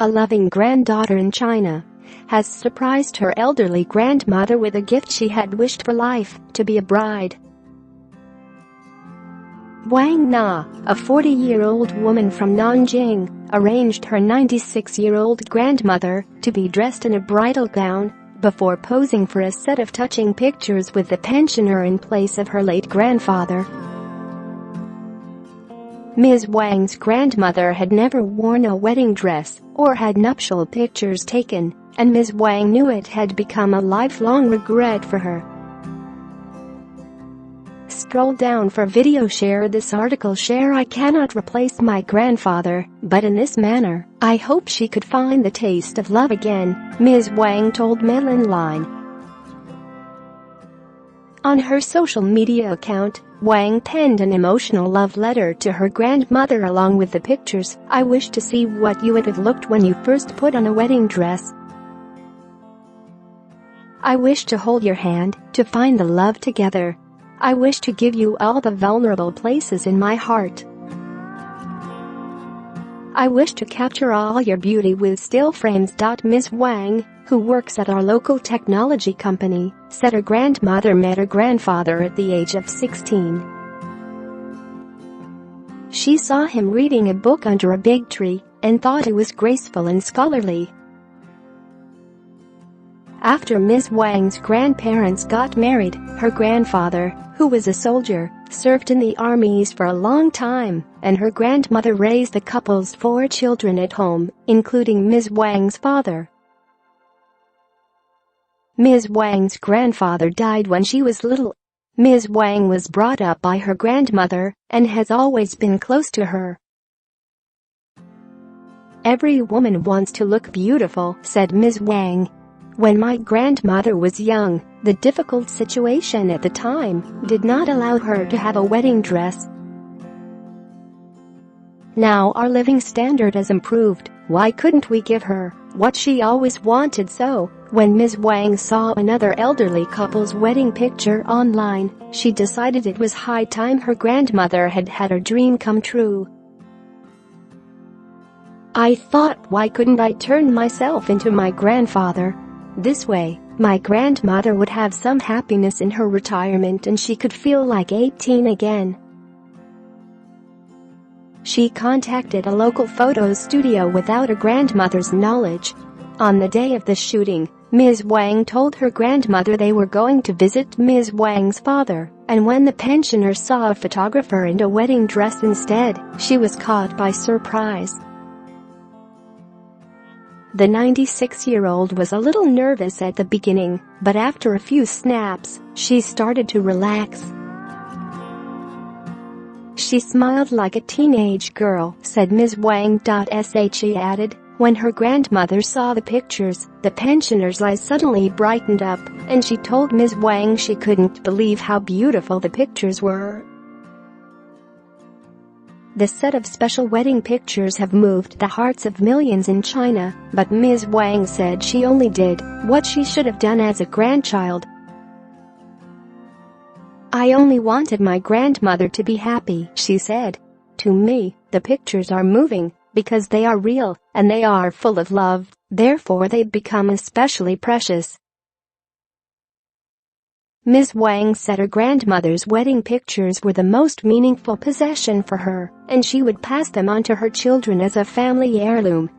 A loving granddaughter in China has surprised her elderly grandmother with a gift she had wished for life, to be a bride. Wang Na, a 40-year-old woman from Nanjing, arranged her 96-year-old grandmother to be dressed in a bridal gown before posing for a set of touching pictures with the pensioner in place of her late grandfather. Ms. Wang's grandmother had never worn a wedding dress or had nuptial pictures taken, and Ms. Wang knew it had become a lifelong regret for her. Scroll down for video. Share this article. Share. I cannot replace my grandfather, but in this manner, I hope she could find the taste of love again, Ms. Wang told Mail Online. On her social media account, Wang penned an emotional love letter to her grandmother along with the pictures. I wish to see what you would have looked when you first put on a wedding dress. I wish to hold your hand, to find the love together. I wish to give you all the vulnerable places in my heart. I wish to capture all your beauty with still frames. Ms. Wang, who works at our local technology company, said her grandmother met her grandfather at the age of 16. She saw him reading a book under a big tree and thought it was graceful and scholarly. After Ms. Wang's grandparents got married, her grandfather, who was a soldier, served in the armies for a long time, and her grandmother raised the couple's 4 children at home, including Ms. Wang's father. Ms. Wang's grandfather died when she was little. Ms. Wang was brought up by her grandmother and has always been close to her. Every woman wants to look beautiful, said Ms. Wang. When my grandmother was young, the difficult situation at the time did not allow her to have a wedding dress. Now our living standard has improved. Why couldn't we give her what she always wanted? So, when Ms. Wang saw another elderly couple's wedding picture online, she decided it was high time her grandmother had had her dream come true. I thought, why couldn't I turn myself into my grandfather? This way, my grandmother would have some happiness in her retirement and she could feel like 18 again. She contacted a local photo studio without her grandmother's knowledge. On the day of the shooting, Ms. Wang told her grandmother they were going to visit Ms. Wang's father, and when the pensioner saw a photographer in a wedding dress instead, she was caught by surprise. The 96-year-old was a little nervous at the beginning, but after a few snaps, she started to relax. She smiled like a teenage girl, said Ms. Wang. She added, when her grandmother saw the pictures, the pensioner's eyes suddenly brightened up, and she told Ms. Wang she couldn't believe how beautiful the pictures were. The set of special wedding pictures have moved the hearts of millions in China, but Ms. Wang said she only did what she should have done as a grandchild. I only wanted my grandmother to be happy, she said. To me, the pictures are moving because they are real and they are full of love, therefore they become especially precious. Ms. Wang said her grandmother's wedding pictures were the most meaningful possession for her, and she would pass them on to her children as a family heirloom.